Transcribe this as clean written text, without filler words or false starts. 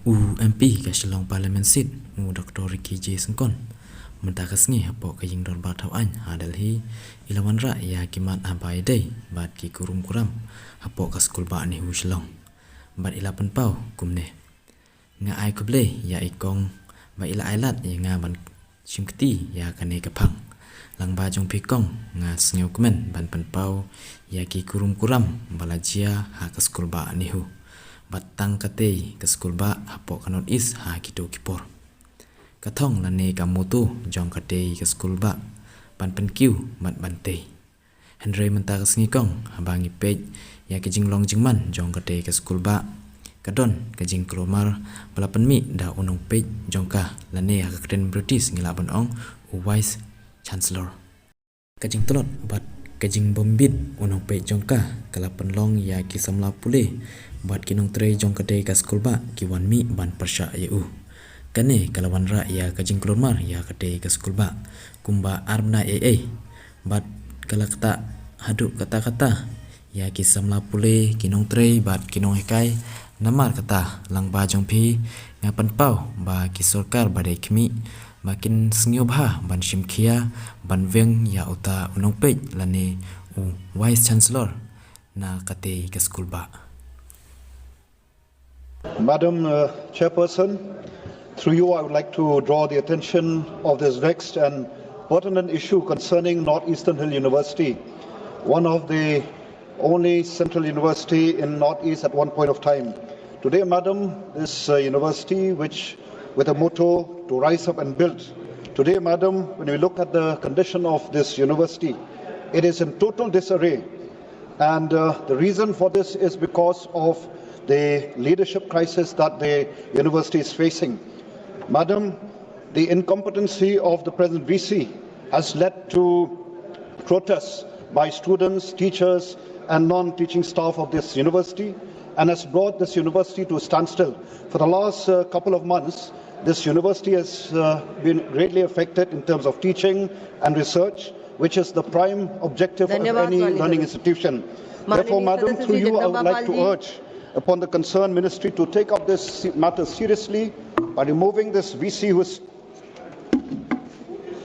MP ke Shillong Parliament Seat Dr. Ricky J. Sengkon mentakas ngi hapo ke jing dorbar tauan Dehli ilawan ra ya kimat abai day bat ki kurum kuram hapo ke skul ba NEHU Shillong bat ilapan pau kumne nga ai kuble ya ikong ba ila ailat ya nga ban chimkti ya kane kapang lang ba jong pikong nga snyo kumen ban pan pau ya ki kurum kuram balajia ha ke skul ba NEHU batang kate ke skul ba hapo kanot is ha kitu kipor kathong lane kamutu jong kate ke skul ba pan kiu mat bante Henry menta ke ngikong habangi pej ya ke jinglong jingman jong kate ke skul ba kadon ke jing kromar balapan mi da unong pej jongka lane ha kren British ngilabon ong vice chancellor kajing telot bat kajing bombit unong pej jongka kalapan long ya ki samla pule buat kinong tray jong kadai ka skul ba kiwan mi ban persya eu kane kalawan ra ya kajing klormar ya kadai ka skul ba kumba arbna bat kalakta haduk kata-kata ya kisamla pule kinong tray bat kinong hekai namar kata lang ba jong pi ngapan pau ba kisorkar badai kmi makin sngyo bha ban shimkhia ban weng ya uta unong pej lane vice chancellor na kadai ka skul ba. Madam Chairperson, through you I would like to draw the attention of this vexed and pertinent issue concerning Northeastern Hill University, one of the only central university in Northeast at one point of time. Today, Madam, this university which with a motto to rise up and build. Today, Madam, when we look at the condition of this university, it is in total disarray. And the reason for this is because of the leadership crisis that the university is facing. Madam, the incompetency of the present VC has led to protests by students, teachers and non-teaching staff of this university and has brought this university to a standstill. For the last couple of months, this university has been greatly affected in terms of teaching and research, which is the prime objective of any learning institution. Therefore, Madam, through you, I would like to urge upon the concerned ministry to take up this matter seriously by removing this VC who is